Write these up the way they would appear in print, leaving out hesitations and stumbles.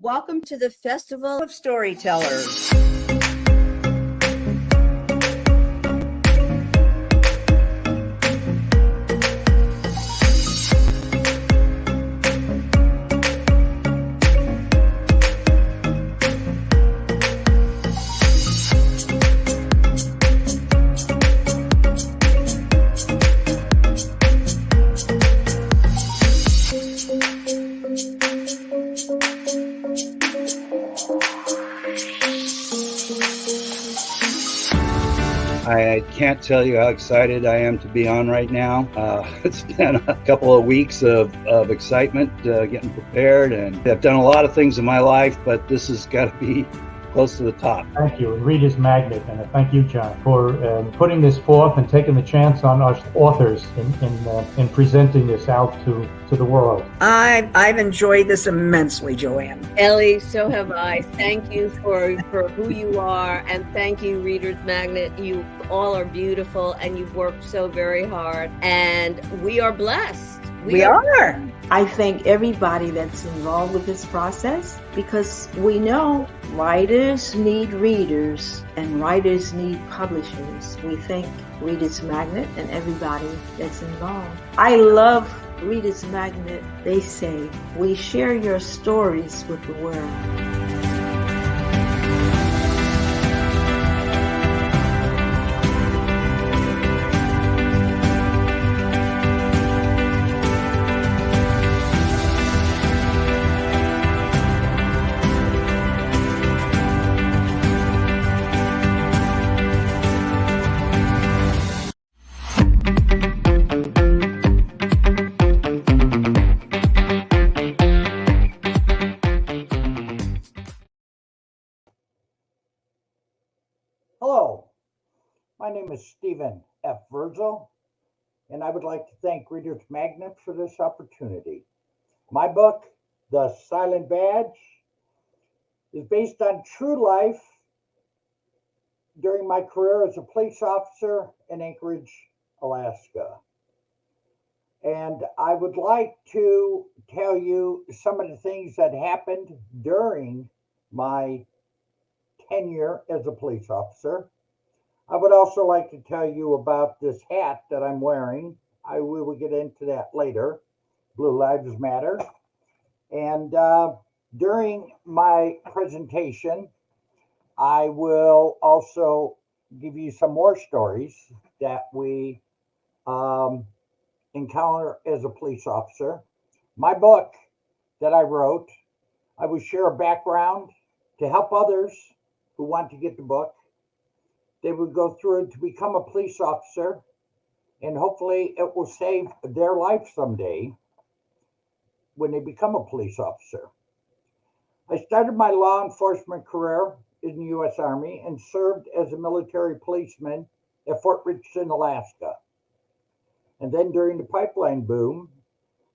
Welcome to the Festival of Storytellers. I can't tell you how excited I am to be on right now. It's been a couple of weeks of excitement, getting prepared, and I've done a lot of things in my life, but this has got to be close to the top. Thank you, Reader's Magnet, and thank you, John, for putting this forth and taking the chance on us authors in presenting this out to the world. I've enjoyed this immensely, Joanne. Ellie, so have I. Thank you for who you are, and thank you, Reader's Magnet. You all are beautiful, and you've worked so very hard, and we are blessed. We are. I thank everybody that's involved with this process, because we know writers need readers and writers need publishers. We thank Reader's Magnet and everybody that's involved. I love Reader's Magnet. They say, we share your stories with the world. Hello, my name is Stephen F. Verzal, and I would like to thank Reader's Magnet for this opportunity. My book, The Silent Badge, is based on true life during my career as a police officer in Anchorage, Alaska. And I would like to tell you some of the things that happened during my tenure as a police officer. I would also like to tell you about this hat that I'm wearing. We will get into that later. Blue Lives Matter. And during my presentation, I will also give you some more stories that we encounter as a police officer. My book that I wrote, I will share a background to help others who want to get the book. They would go through it to become a police officer, and hopefully it will save their life someday when they become a police officer. I started my law enforcement career in the U.S. Army and served as a military policeman at Fort Richardson, Alaska. And then during the pipeline boom,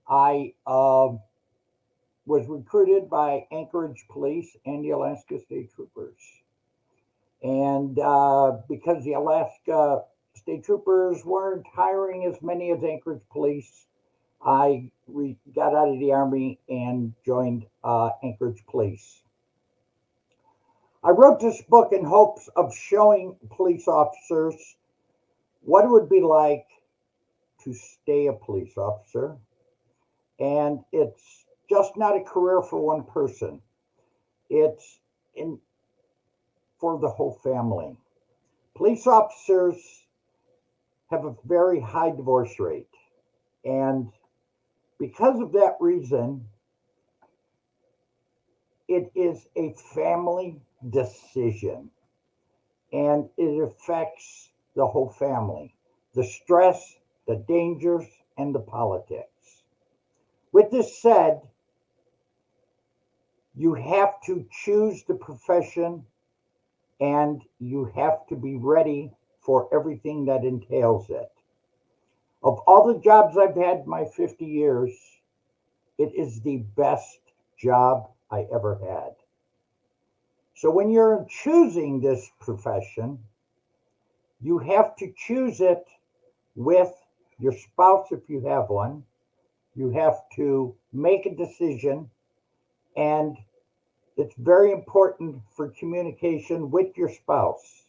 I was recruited by Anchorage Police and the Alaska State Troopers. And because the Alaska State Troopers weren't hiring as many as Anchorage Police, I got out of the Army and joined Anchorage Police. I wrote this book in hopes of showing police officers what it would be like to stay a police officer. And it's just not a career for one person. It's for the whole family. Police officers have a very high divorce rate. And because of that reason, it is a family decision. And it affects the whole family. The stress, the dangers, and the politics. With this said, you have to choose the profession, and you have to be ready for everything that entails it. Of all the jobs I've had in my 50 years, it is the best job I ever had. So when you're choosing this profession, you have to choose it with your spouse if you have one. You have to make a decision, and It's very important for communication with your spouse.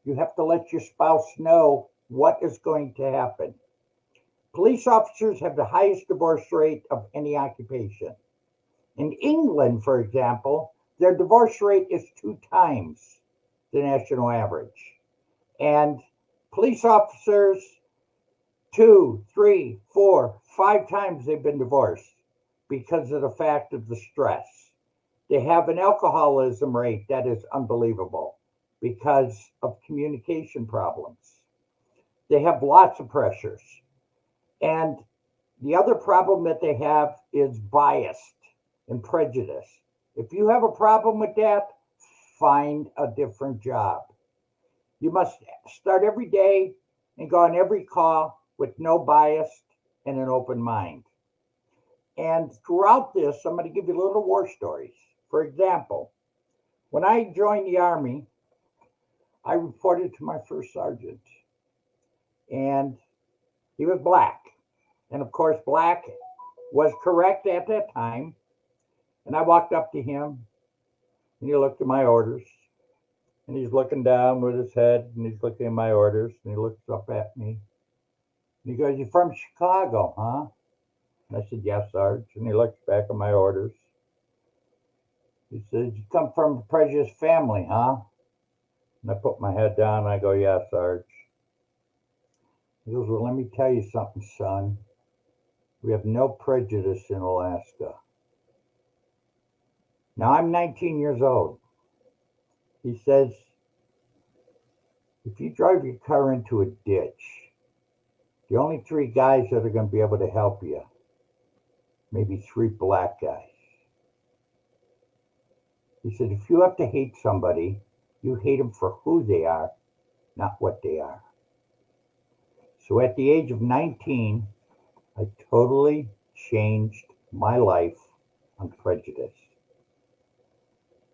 You have to let your spouse know what is going to happen. Police officers have the highest divorce rate of any occupation. In England, for example, their divorce rate is 2 times the national average. And police officers, 2, 3, 4, 5 times they've been divorced because of the fact of the stress. They have an alcoholism rate that is unbelievable because of communication problems. They have lots of pressures. And the other problem that they have is bias and prejudice. If you have a problem with that, find a different job. You must start every day and go on every call with no bias and an open mind. And throughout this, I'm going to give you little war stories. For example, when I joined the Army, I reported to my first sergeant, and he was black. And of course, black was correct at that time. And I walked up to him, and he looked at my orders, and he's looking down with his head, and he's looking at my orders, and he looks up at me. And he goes, "You from Chicago, huh?" And I said, "Yes, Sarge." And he looks back at my orders. He says, "You come from a prejudiced family, huh?" And I put my head down, and I go, "Yes, Sarge." He goes, "Well, let me tell you something, son. We have no prejudice in Alaska." Now, I'm 19 years old. He says, "If you drive your car into a ditch, the only 3 guys that are going to be able to help you, maybe 3 black guys." He said, "If you have to hate somebody, you hate them for who they are, not what they are." So at the age of 19, I totally changed my life on prejudice.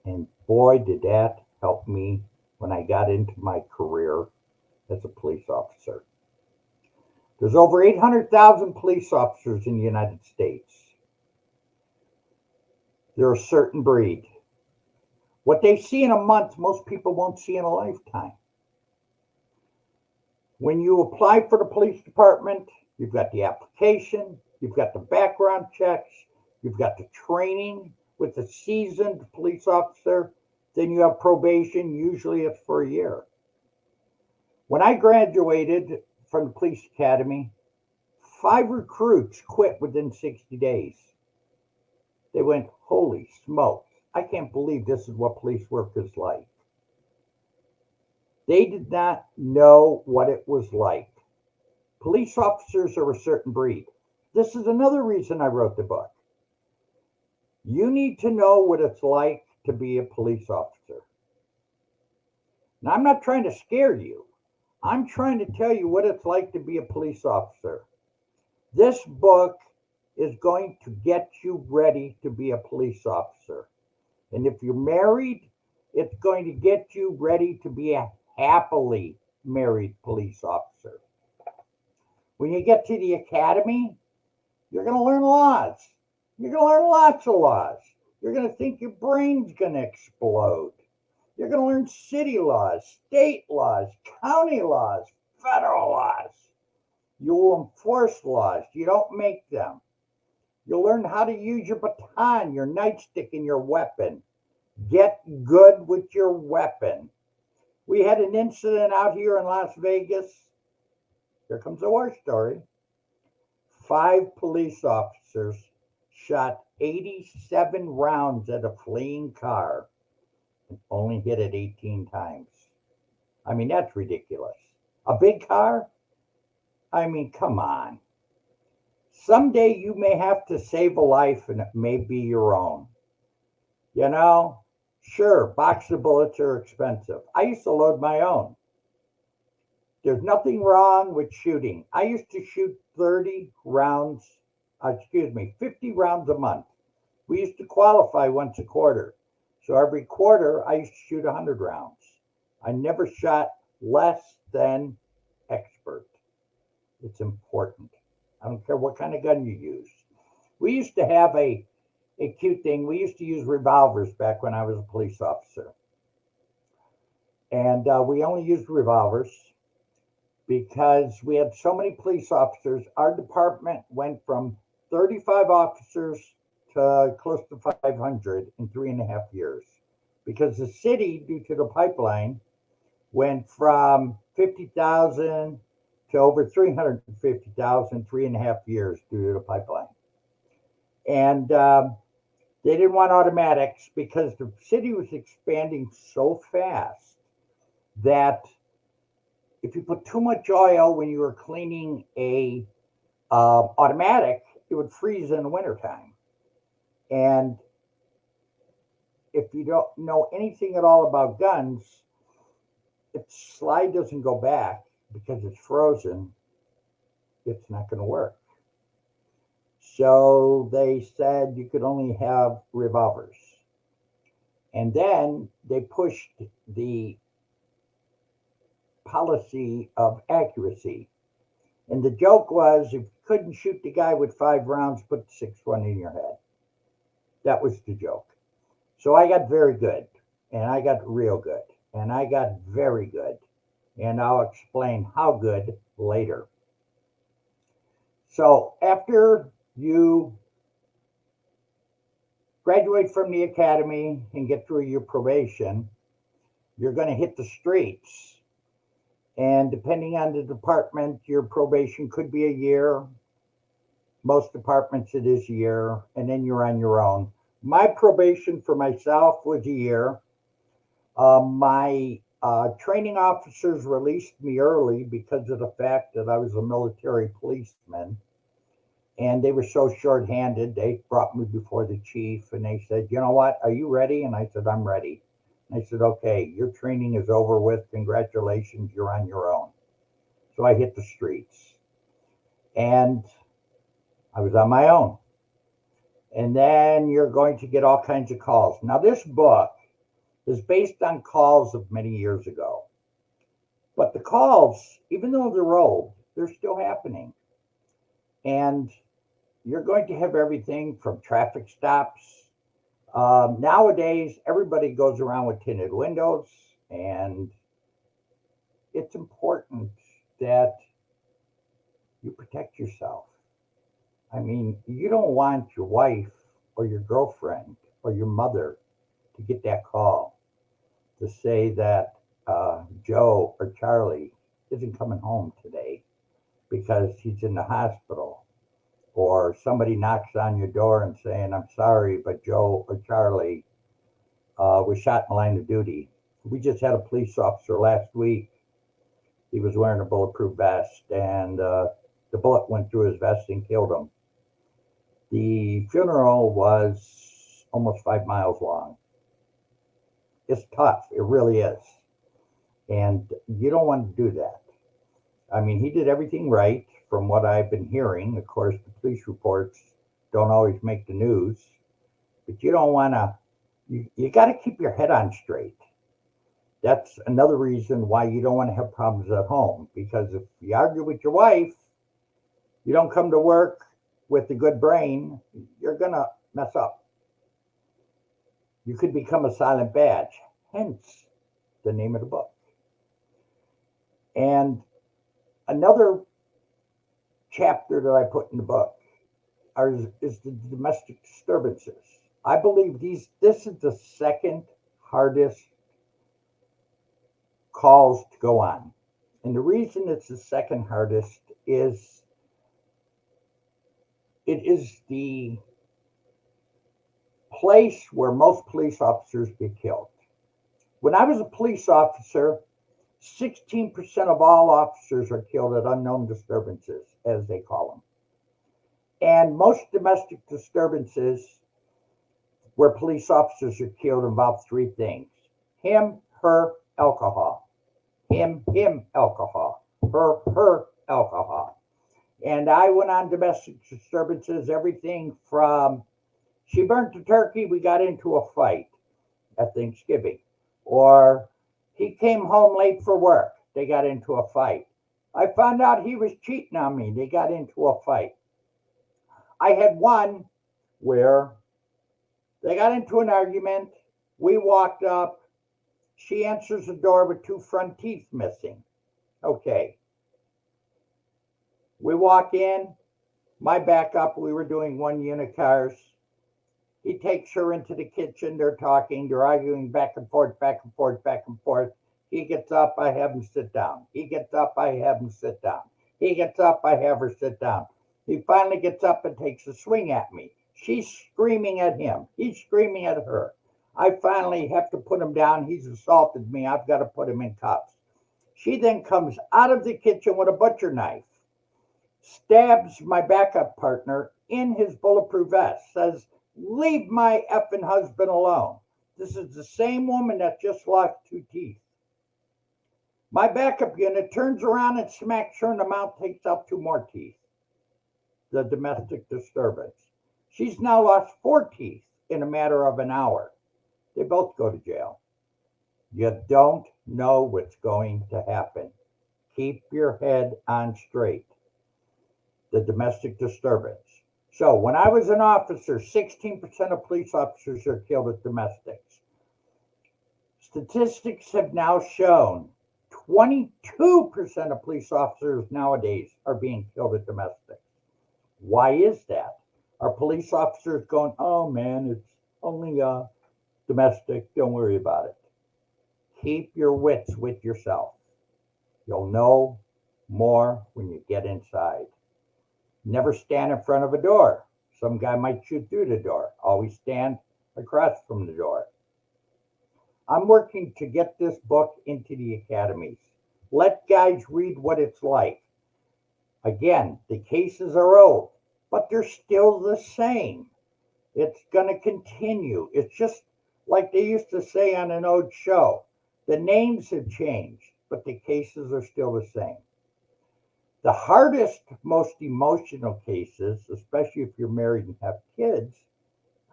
And boy, did that help me when I got into my career as a police officer. There's over 800,000 police officers in the United States. They're a certain breed. What they see in a month, most people won't see in a lifetime. When you apply for the police department, you've got the application, you've got the background checks, you've got the training with a seasoned police officer, then you have probation, usually it's for a year. When I graduated from the police academy, 5 recruits quit within 60 days. They went, "Holy smokes, I can't believe this is what police work is like." They did not know what it was like. Police officers are a certain breed. This is another reason I wrote the book. You need to know what it's like to be a police officer. Now, I'm not trying to scare you. I'm trying to tell you what it's like to be a police officer. This book is going to get you ready to be a police officer. And if you're married, it's going to get you ready to be a happily married police officer. When you get to the academy, you're going to learn laws. You're going to learn lots of laws. You're going to think your brain's going to explode. You're going to learn city laws, state laws, county laws, federal laws. You'll enforce laws. You don't make them. You'll learn how to use your baton, your nightstick, and your weapon. Get good with your weapon. We had an incident out here in Las Vegas. Here comes a war story. 5 police officers shot 87 rounds at a fleeing car and only hit it 18 times. I mean, that's ridiculous. A big car? I mean, come on. Someday you may have to save a life and it may be your own. You know, sure, box of bullets are expensive. I used to load my own. There's nothing wrong with shooting. I used to shoot 50 rounds a month. We used to qualify once a quarter. So every quarter, I used to shoot 100 rounds. I never shot less than expert. It's important. I don't care what kind of gun you use. We used to have a a cute thing. We used to use revolvers back when I was a police officer. And we only used revolvers because we had so many police officers. Our department went from 35 officers to close to 500 in 3.5 years because the city, due to the pipeline, went from 50,000 to over 350,000 3.5 years due to the pipeline. And they didn't want automatics because the city was expanding so fast that if you put too much oil when you were cleaning a automatic, it would freeze in the wintertime. And if you don't know anything at all about guns, if the slide doesn't go back because it's frozen, it's not going to work. So they said you could only have revolvers. And then they pushed the policy of accuracy. And the joke was if you couldn't shoot the guy with 5 rounds, put the 6th one in your head. That was the joke. So I got very good, and I got real good, and I got very good. And I'll explain how good later. So after you graduate from the academy and get through your probation, you're going to hit the streets. And depending on the department, your probation could be a year. Most departments, it is a year, and then you're on your own. My probation for myself was a year. My training officers released me early because of the fact that I was a military policeman. And they were so short-handed, they brought me before the chief, and they said, you know what, are you ready? And I said, I'm ready. And I said, okay, your training is over with. Congratulations, you're on your own. So I hit the streets. And I was on my own. And then you're going to get all kinds of calls. Now, this book is based on calls of many years ago. But the calls, even though they're old, they're still happening. And you're going to have everything from traffic stops. Nowadays, everybody goes around with tinted windows, and it's important that you protect yourself. I mean, you don't want your wife or your girlfriend or your mother to get that call to say that Joe or Charlie isn't coming home today because he's in the hospital. Or somebody knocks on your door and saying, I'm sorry, but Joe or Charlie was shot in the line of duty. We just had a police officer last week. He was wearing a bulletproof vest, and the bullet went through his vest and killed him. The funeral was almost 5 miles long. It's tough. It really is. And you don't want to do that. I mean, he did everything right from what I've been hearing. Of course, the police reports don't always make the news, but you don't want to, you got to keep your head on straight. That's another reason why you don't want to have problems at home, because if you argue with your wife, you don't come to work with a good brain, you're going to mess up. You could become a silent badge, hence the name of the book. And another chapter that I put in the book is the domestic disturbances. I believe this is the second hardest calls to go on. And the reason it's the second hardest is it is the place where most police officers get killed. When I was a police officer, 16% of all officers are killed at unknown disturbances, as they call them. And most domestic disturbances where police officers are killed involve 3 things: him, her, alcohol. Him, alcohol. Her, alcohol. And I went on domestic disturbances, everything from she burnt the turkey, we got into a fight at Thanksgiving. Or he came home late for work, they got into a fight. I found out he was cheating on me, they got into a fight. I had one where They got into an argument. We walked up. She answers the door with two front teeth missing. Okay. We walk in. My backup, we were doing one unit cars. He takes her into the kitchen. They're talking. They're arguing back and forth, back and forth, back and forth. He gets up. I have him sit down. He gets up. I have him sit down. He gets up. I have her sit down. He finally gets up and takes a swing at me. She's screaming at him. He's screaming at her. I finally have to put him down. He's assaulted me. I've got to put him in cuffs. She then comes out of the kitchen with a butcher knife, stabs my backup partner in his bulletproof vest, says, "Leave my effing husband alone." This is the same woman that just lost two teeth. My backup unit turns around and smacks her in the mouth, takes out two more teeth. The domestic disturbance. She's now lost four teeth in a matter of an hour. They both go to jail. You don't know what's going to happen. Keep your head on straight. The domestic disturbance. So when I was an officer, 16% of police officers are killed at domestics. Statistics have now shown 22% of police officers nowadays are being killed at domestics. Why is that? Are police officers going, "Oh man, it's only domestic, don't worry about it"? Keep your wits with yourself. You'll know more when you get inside. Never stand in front of a door. Some guy might shoot through the door. Always stand across from the door. I'm working to get this book into the academies. Let guys read what it's like. Again, the cases are old, but they're still the same. It's going to continue. It's just like they used to say on an old show. The names have changed, but the cases are still the same. The hardest, most emotional cases, especially if you're married and have kids,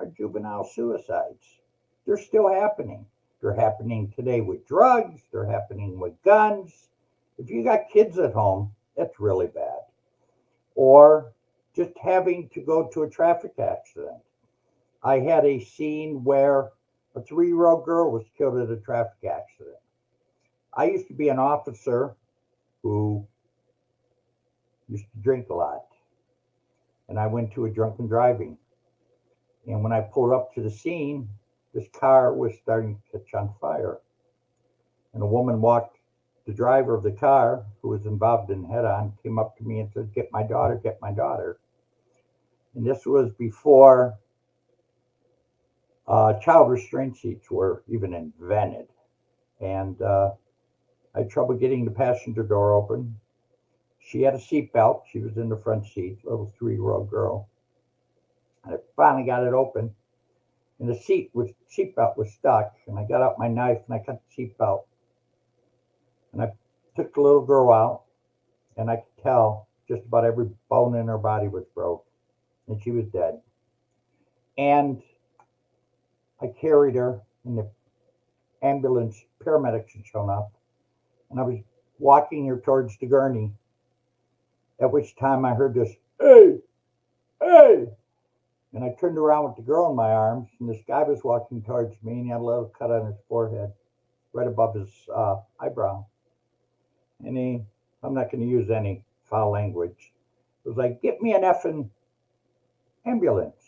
are juvenile suicides. They're still happening. They're happening today with drugs. They're happening with guns. If you got kids at home, that's really bad. Or just having to go to a traffic accident. I had a scene where a 3-year-old girl was killed at a traffic accident. I used to be an officer who used to drink a lot. And I went to a drunken driving. And when I pulled up to the scene, this car was starting to catch on fire. And a woman walked, the driver of the car, who was involved in head-on, came up to me and said, "Get my daughter, get my daughter." And this was before child restraint seats were even invented. And I had trouble getting the passenger door open. She had a seatbelt. She was in the front seat, a little 3-year-old girl. And I finally got it open. And the seatbelt was stuck. And I got out my knife and I cut the seatbelt. And I took the little girl out. And I could tell just about every bone in her body was broke. And she was dead. And I carried her, and the ambulance paramedics had shown up. And I was walking her towards the gurney. At which time I heard this, "Hey, hey." And I turned around with the girl in my arms, and this guy was walking towards me, and he had a little cut on his forehead, right above his eyebrow. And I'm not going to use any foul language. It was like, "Get me an effing ambulance."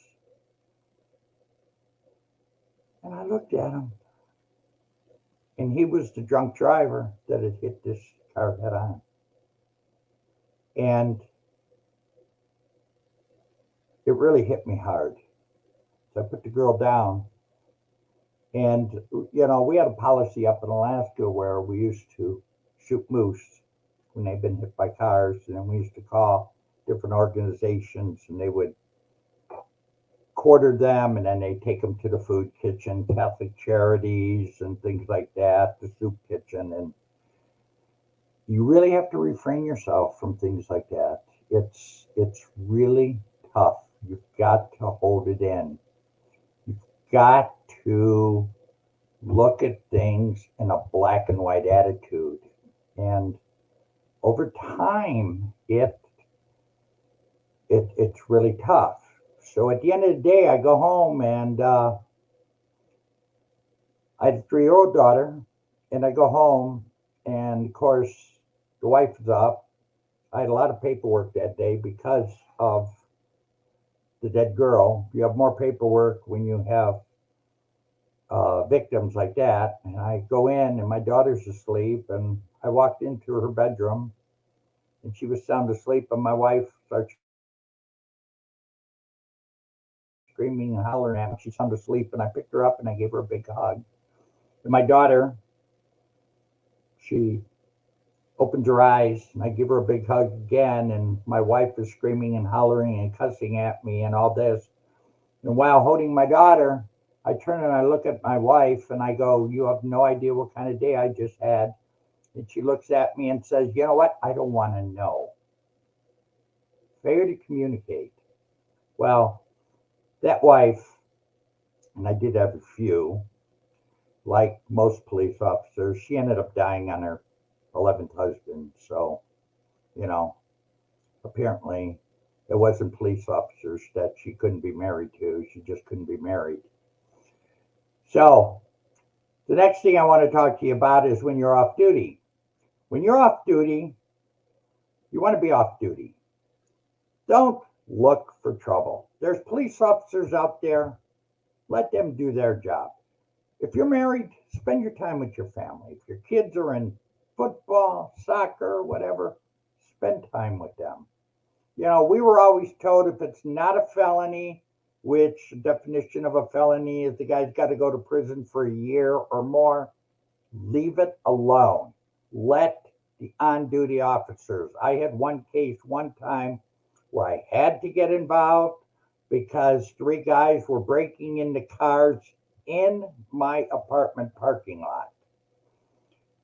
And I looked at him, and he was the drunk driver that had hit this car head on. And it really hit me hard. So I put the girl down. And, we had a policy up in Alaska where we used to shoot moose when they've been hit by cars. And then we used to call different organizations, and they would quarter them, and then they take them to the food kitchen, Catholic Charities, and things like that, the soup kitchen. And you really have to refrain yourself from things like that. It's really tough. You've got to hold it in. You've got to look at things in a black and white attitude. And over time, it's really tough. So at the end of the day, I go home and I had a 3-year-old daughter, and I go home, and of course, the wife is up. I had a lot of paperwork that day because of the dead girl. You have more paperwork when you have victims like that. And I go in, and my daughter's asleep, and I walked into her bedroom, and she was sound asleep, and my wife starts screaming and hollering at me. She's sound asleep, and I picked her up and I gave her a big hug. And my daughter, she opens her eyes, and I give her a big hug again, and my wife is screaming and hollering and cussing at me and all this. And while holding my daughter, I turn and I look at my wife and I go, "You have no idea what kind of day I just had." And she looks at me and says, "You know what? I don't want to know." Failure to communicate. Well, that wife, and I did have a few, like most police officers, she ended up dying on her 11th husband. So, you know, apparently it wasn't police officers that she couldn't be married to. She just couldn't be married. So, the next thing I want to talk to you about is when you're off duty. When you're off duty, you want to be off duty. Don't look for trouble. There's police officers out there. Let them do their job. If you're married, spend your time with your family. If your kids are in football, soccer, whatever, spend time with them. You know, we were always told if it's not a felony, which the definition of a felony is the guy's got to go to prison for a year or more, leave it alone. Let the on duty officers. I had one case one time where I had to get involved because 3 guys were breaking into cars in my apartment parking lot.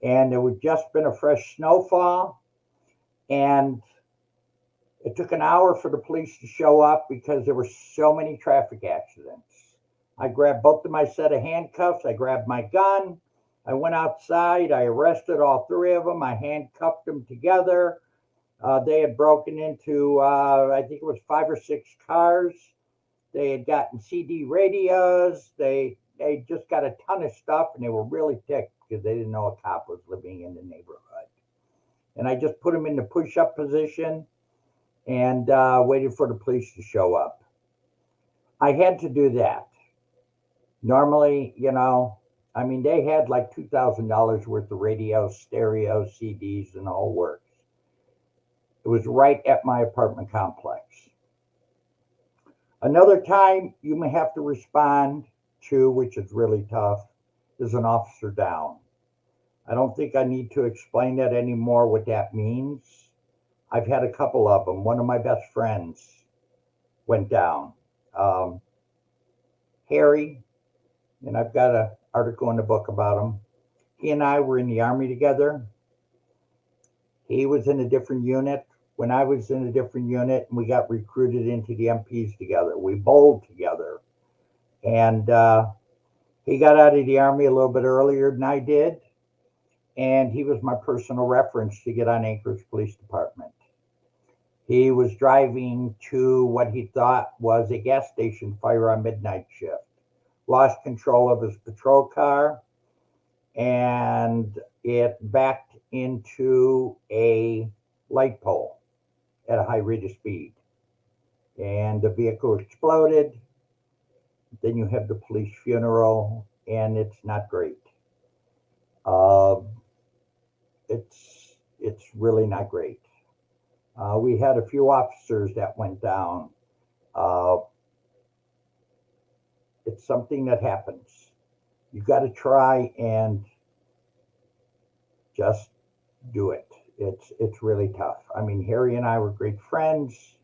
And there had just been a fresh snowfall, and it took an hour for the police to show up because there were so many traffic accidents. I grabbed both of my set of handcuffs. I grabbed my gun. I went outside. I arrested all 3 of them. I handcuffed them together. They had broken into, I think it was 5 or 6 cars. They had gotten CD radios. They just got a ton of stuff, and they were really ticked because they didn't know a cop was living in the neighborhood. And I just put them in the push-up position and waited for the police to show up. I had to do that. Normally, you know, I mean, they had like $2,000 worth of radios, stereo, CDs, and the whole works. It was right at my apartment complex. Another time you may have to respond to, which is really tough, is an officer down. I don't think I need to explain that anymore, what that means. I've had a couple of them. One of my best friends went down. Harry, and I've got an article in the book about him. He and I were in the Army together. He was in a different unit when I was in a different unit, and we got recruited into the MPs together. We bowled together. And he got out of the Army a little bit earlier than I did, and he was my personal reference to get on Anchorage Police Department. He was driving to what he thought was a gas station fire on midnight shift. Lost control of his patrol car, and it backed into a light pole at a high rate of speed. And the vehicle exploded. Then you have the police funeral, and it's not great. It's really not great. We had a few officers that went down. It's something that happens. You got to try and just do it. It's really tough. I mean, Harry and I were great friends.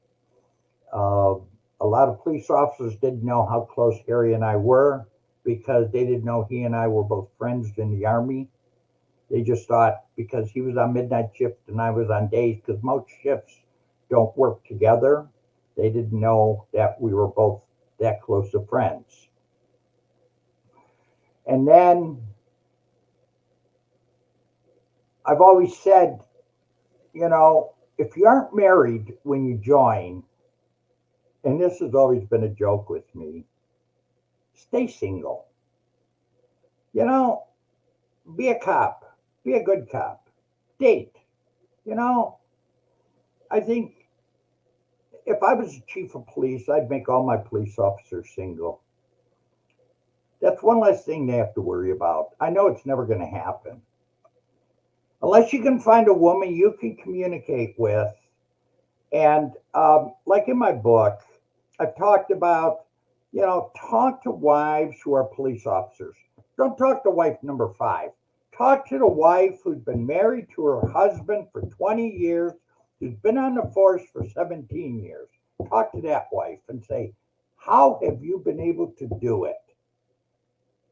A lot of police officers didn't know how close Harry and I were because they didn't know he and I were both friends in the Army. They just thought because he was on midnight shift and I was on days, because most shifts don't work together, they didn't know that we were both that close of friends. And then I've always said, you know, if you aren't married when you join, and this has always been a joke with me, stay single. You know, be a cop, be a good cop, date. You know, I think if I was the chief of police, I'd make all my police officers single. That's one less thing they have to worry about. I know it's never going to happen. Unless you can find a woman you can communicate with. And like in my book, I've talked about, talk to wives who are police officers. Don't talk to wife number five. Talk to the wife who's been married to her husband for 20 years, who's been on the force for 17 years. Talk to that wife and say, how have you been able to do it?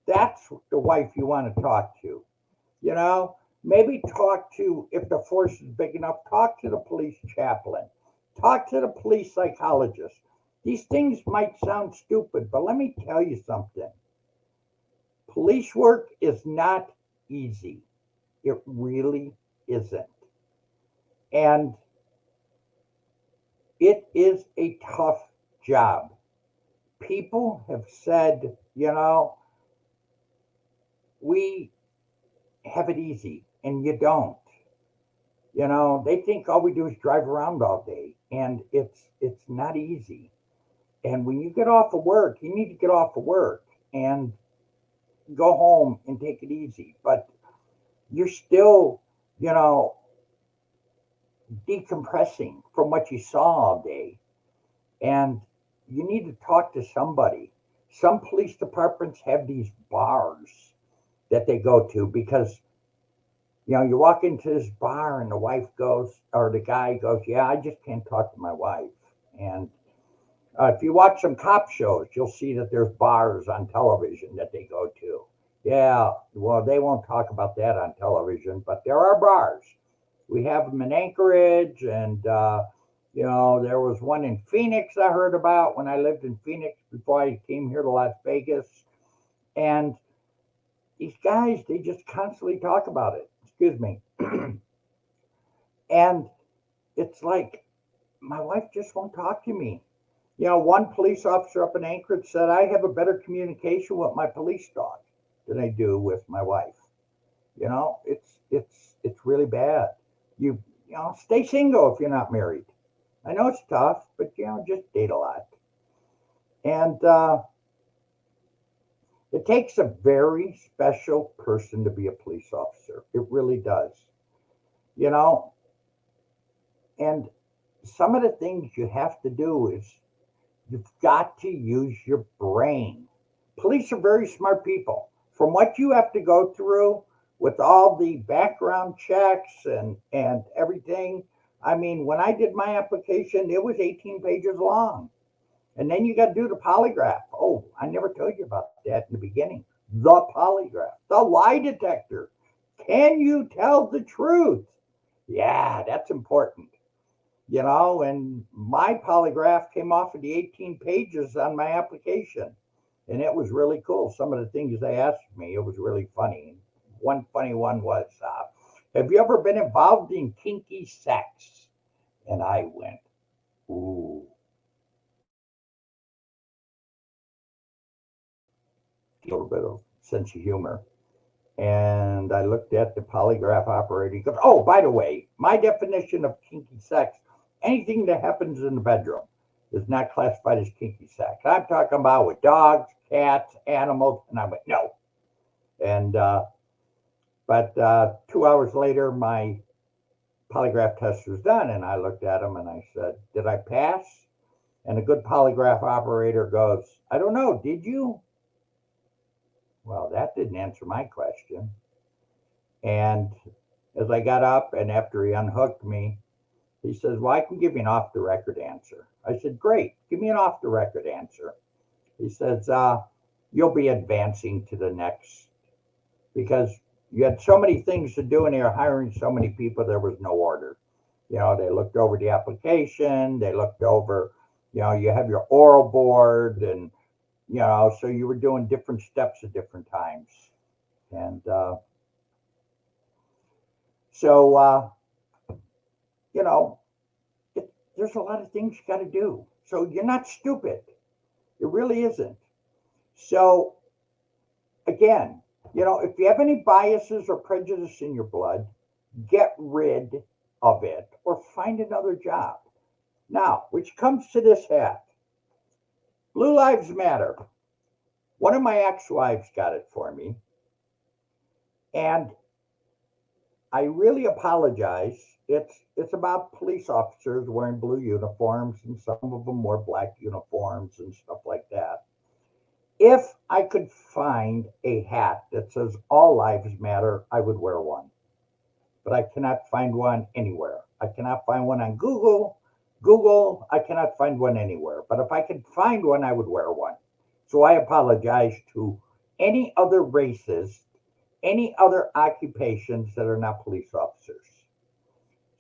That's the wife you want to talk to. You know, maybe talk to, if the force is big enough, talk to the police chaplain, talk to the police psychologist. These things might sound stupid, but let me tell you something. Police work is not easy. It really isn't. And it is a tough job. People have said, we have it easy, and you don't. They think all we do is drive around all day, and it's not easy. And when you get off of work, you need to get off of work and go home and take it easy. But you're still, you know, decompressing from what you saw all day. And you need to talk to somebody. Some police departments have these bars that they go to because, you walk into this bar and the wife goes, or the guy goes, yeah, I just can't talk to my wife. And if you watch some cop shows, you'll see that there's bars on television that they go to. Yeah, well, they won't talk about that on television, but there are bars. We have them in Anchorage, and there was one in Phoenix I heard about when I lived in Phoenix before I came here to Las Vegas. And these guys, they just constantly talk about it. Excuse me. And it's like, my wife just won't talk to me. One police officer up in Anchorage said, I have a better communication with my police dog than I do with my wife. It's really bad. Stay single if you're not married. I know it's tough, but just date a lot. And it takes a very special person to be a police officer. It really does. And some of the things you have to do is you've got to use your brain. Police are very smart people. From what you have to go through with all the background checks and everything, I mean, when I did my application, it was 18 pages long. And then you got to do the polygraph. Oh, I never told you about that in the beginning. The polygraph, the lie detector. Can you tell the truth? Yeah, that's important. And my polygraph came off of the 18 pages on my application. And it was really cool. Some of the things they asked me, it was really funny. One funny one was, have you ever been involved in kinky sex? And I went, ooh. A little bit of sense of humor. And I looked at the polygraph operator. He goes, oh, by the way, my definition of kinky sex, anything that happens in the bedroom is not classified as kinky sex. I'm talking about with dogs, cats, animals. And I went, no. And, but 2 hours later, my polygraph test was done. And I looked at him and I said, did I pass? And a good polygraph operator goes, I don't know. Did you? Well, that didn't answer my question. And as I got up and after he unhooked me, he says, well, I can give you an off the record answer. I said, great, give me an off the record answer. He says, you'll be advancing to the next, because you had so many things to do and you're hiring so many people, there was no order. They looked over the application, they looked over, you have your oral board, and so you were doing different steps at different times. And there's a lot of things you got to do. So you're not stupid. It really isn't. So again, if you have any biases or prejudice in your blood, get rid of it or find another job. Now, which comes to this hat. Blue Lives Matter. One of my ex-wives got it for me. And I really apologize. It's about police officers wearing blue uniforms, and some of them wore black uniforms and stuff like that. If I could find a hat that says all lives matter, I would wear one. But I cannot find one anywhere. I cannot find one on Google. I cannot find one anywhere. But if I could find one, I would wear one. So I apologize to any other races, any other occupations that are not police officers.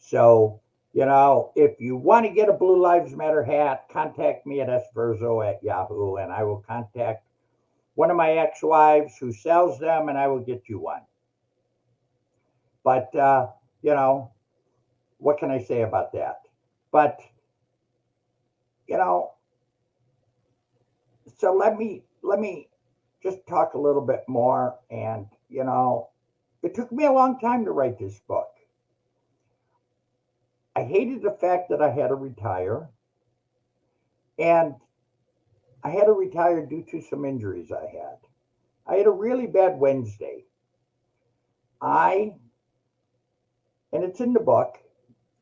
So, if you want to get a Blue Lives Matter hat, contact me at sverzo@yahoo, and I will contact one of my ex-wives who sells them, and I will get you one. But, what can I say about that? But, so let me just talk a little bit more. And, it took me a long time to write this book. I hated the fact that I had to retire. And I had to retire due to some injuries I had. I had a really bad Wednesday. And it's in the book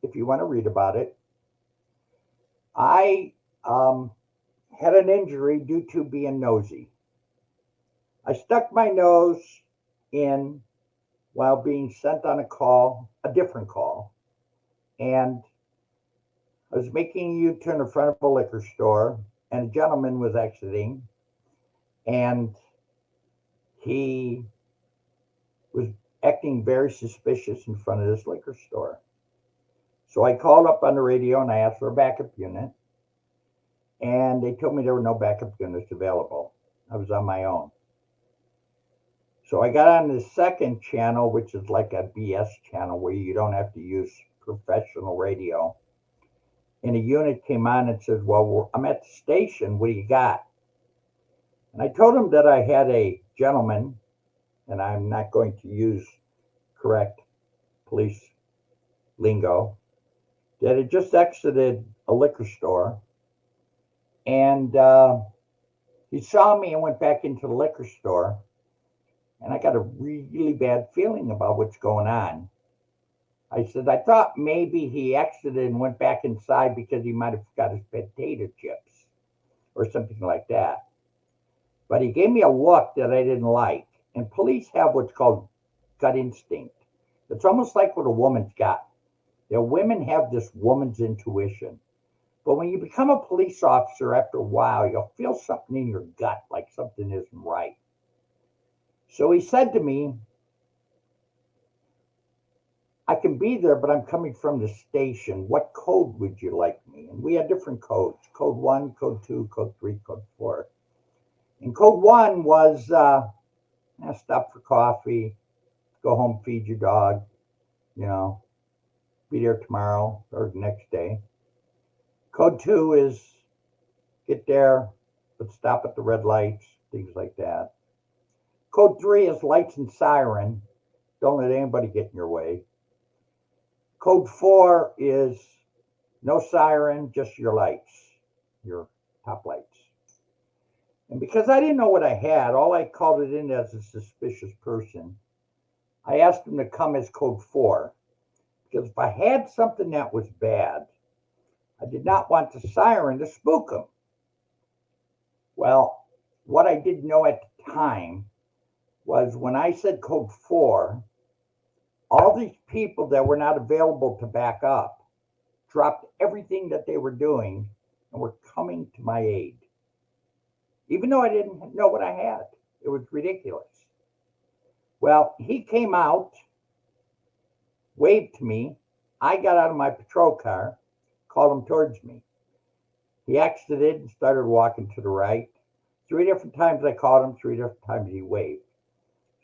if you want to read about it. I had an injury due to being nosy. I stuck my nose in while being sent on a different call. And I was making a U-turn in front of a liquor store, and a gentleman was exiting, and he was acting very suspicious in front of this liquor store. So I called up on the radio and I asked for a backup unit, and they told me there were no backup units available. I was on my own. So I got on the second channel, which is like a BS channel where you don't have to use professional radio. And a unit came on and said, well, I'm at the station. What do you got? And I told him that I had a gentleman, and I'm not going to use correct police lingo, that had just exited a liquor store. And he saw me and went back into the liquor store. And I got a really bad feeling about what's going on. I said, I thought maybe he exited and went back inside because he might have got his potato chips or something like that. But he gave me a look that I didn't like. And police have what's called gut instinct. It's almost like what a woman's got. Women have this woman's intuition. But when you become a police officer, after a while, you'll feel something in your gut, like something isn't right. So he said to me, I can be there, but I'm coming from the station. What code would you like me? And we had different codes, code 1, code 2, code 3, code 4. And code 1 was stop for coffee, go home, feed your dog, be there tomorrow or the next day. Code 2 is get there, but stop at the red lights, things like that. Code 3 is lights and siren. Don't let anybody get in your way. Code 4 is no siren, just your lights, your top lights. And because I didn't know what I had, all I called it in as a suspicious person. I asked him to come as code 4. Because if I had something that was bad, I did not want the siren to spook him. Well, what I didn't know at the time was when I said code 4, all these people that were not available to back up dropped everything that they were doing and were coming to my aid. Even though I didn't know what I had. It was ridiculous. Well, he came out, waved to me. I got out of my patrol car, called him towards me. He exited and started walking to the right. 3 different times I called him, 3 different times he waved.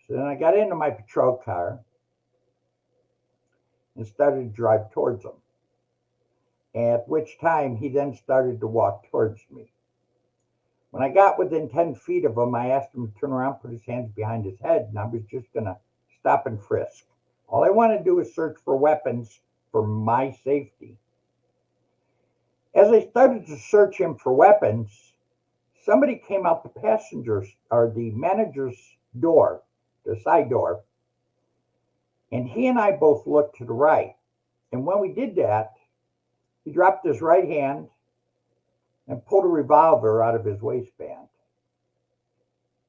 So then I got into my patrol car and started to drive towards him. At which time he then started to walk towards me. When I got within 10 feet of him, I asked him to turn around, put his hands behind his head, and I was just going to stop and frisk. All I wanted to do was search for weapons for my safety. As I started to search him for weapons, somebody came out the passenger's or the manager's door, the side door, and he and I both looked to the right. And when we did that, he dropped his right hand and pulled a revolver out of his waistband.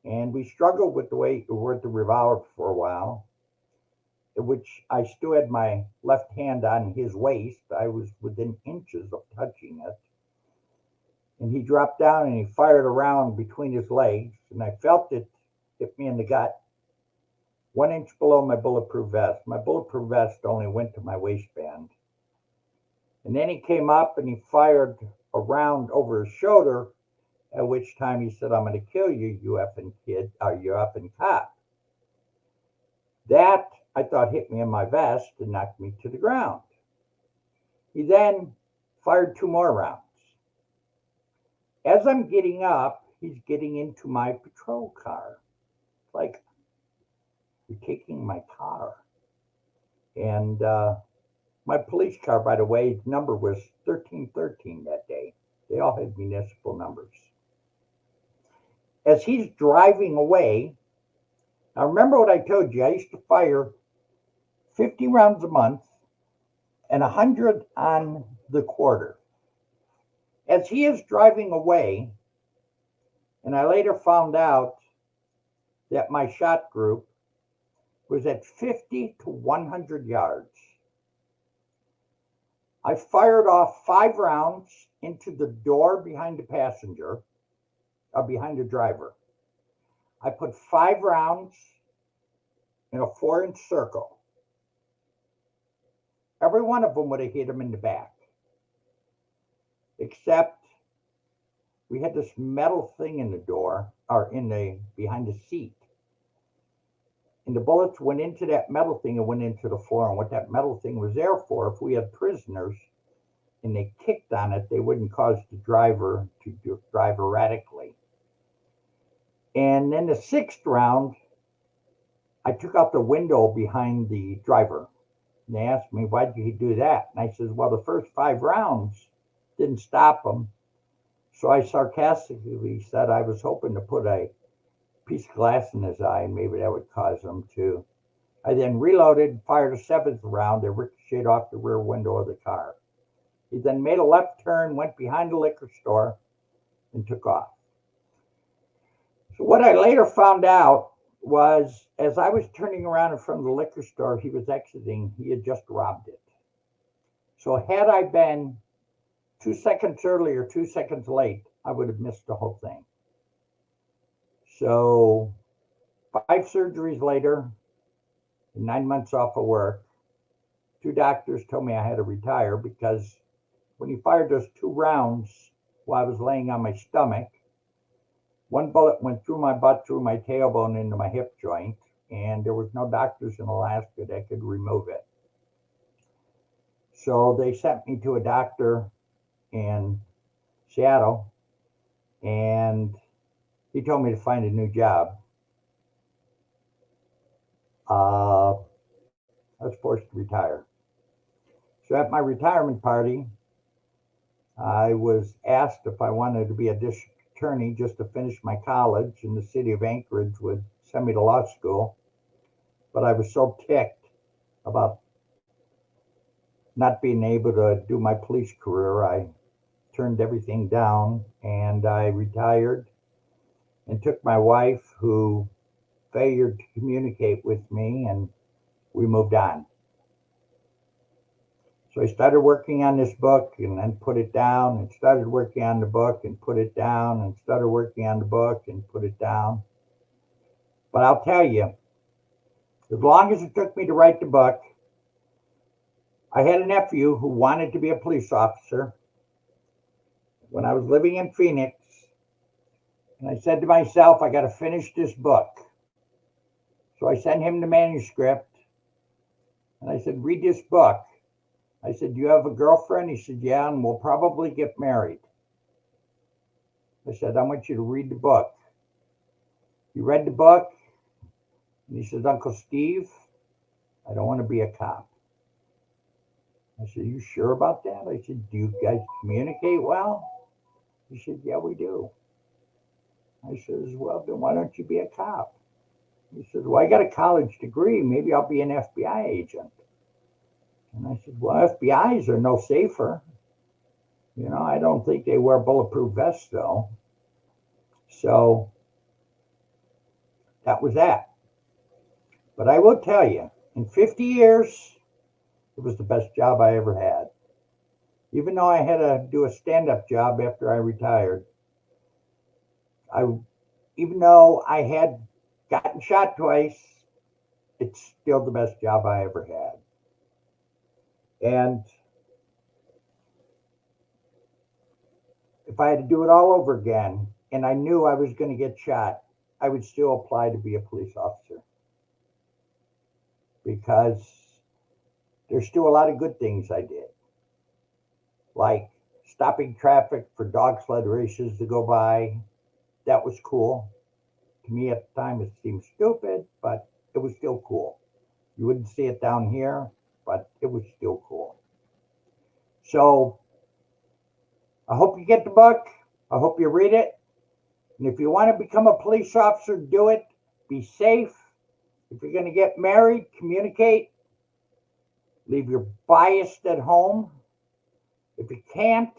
And we struggled with the revolver for a while, in which I still had my left hand on his waist. I was within inches of touching it. And he dropped down and he fired a round between his legs, and I felt it hit me in the gut, 1 inch below my bulletproof vest. My bulletproof vest only went to my waistband. And then he came up and he fired a round over his shoulder, at which time he said, "I'm going to kill you, you effing kid, or you effing cop." That, I thought, hit me in my vest and knocked me to the ground. He then fired 2 more rounds. As I'm getting up, he's getting into my patrol car. Like, "You're taking my car." And my police car, by the way, number was 1313 that day. They all had municipal numbers. As he's driving away, now remember what I told you, I used to fire 50 rounds a month and 100 on the quarter. As he is driving away, and I later found out that my shot group was at 50 to 100 yards. I fired off 5 rounds into the door behind the passenger, or behind the driver. I put 5 rounds in a 4-inch circle. Every one of them would have hit him in the back. Except we had this metal thing in the door, or behind the seat. And the bullets went into that metal thing and went into the floor. And what that metal thing was there for, if we had prisoners and they kicked on it, they wouldn't cause the driver to drive erratically. And then the 6th round, I took out the window behind the driver. And they asked me, "Why did you do that?" And I said, "Well, the first 5 rounds didn't stop him." So I sarcastically said I was hoping to put a piece of glass in his eye, and maybe that would cause him to. I then reloaded, fired a 7th round that ricocheted off the rear window of the car. He then made a left turn, went behind the liquor store, and took off. So what I later found out was, as I was turning around in front of the liquor store he was exiting, he had just robbed it. So had I been 2 seconds early or 2 seconds late, I would have missed the whole thing. So 5 surgeries later, 9 months off of work, 2 doctors told me I had to retire because when he fired those 2 rounds while I was laying on my stomach, 1 bullet went through my butt, through my tailbone, into my hip joint, and there was no doctors in Alaska that could remove it. So they sent me to a doctor in Seattle, and he told me to find a new job. I was forced to retire. So at my retirement party, I was asked if I wanted to be a district attorney just to finish my college, and the city of Anchorage would send me to law school. But I was so ticked about not being able to do my police career, I turned everything down, and I retired and took my wife, who failed to communicate with me, and we moved on. So I started working on this book and then put it down, and started working on the book and put it down, and started working on the book and put it down. But I'll tell you, as long as it took me to write the book, I had a nephew who wanted to be a police officer when I was living in Phoenix. And I said to myself, I got to finish this book. So I sent him the manuscript, and I said, "Read this book." I said, "Do you have a girlfriend?" He said, "Yeah, and we'll probably get married." I said, I want you to read the book. He read the book, and he says, Uncle Steve, I don't want to be a cop. I said, you sure about that? I said, do you guys communicate well? He said, yeah, we do. I says, well, then why don't you be a cop? He says, well, I got a college degree. Maybe I'll be an FBI agent. And I said, well, FBIs are no safer. You know, I don't think they wear bulletproof vests, though. So that was that. But I will tell you, in 50 years, it was the best job I ever had. Even though I had to do a stand-up job after I retired, even though I had gotten shot twice, it's still the best job I ever had. And if I had to do it all over again, and I knew I was going to get shot, I would still apply to be a police officer. Because there's still a lot of good things I did. Like stopping traffic for dog sled races to go by. That was cool. To me at the time, it seemed stupid, but it was still cool. You wouldn't see it down here, but it was still cool. So I hope you get the book. I hope you read it. And if you want to become a police officer, do it. Be safe. If you're going to get married, communicate. Leave your bias at home. If you can't,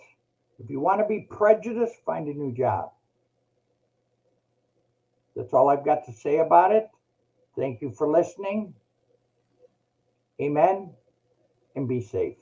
if you want to be prejudiced, find a new job. That's all I've got to say about it. Thank you for listening. Amen. And be safe.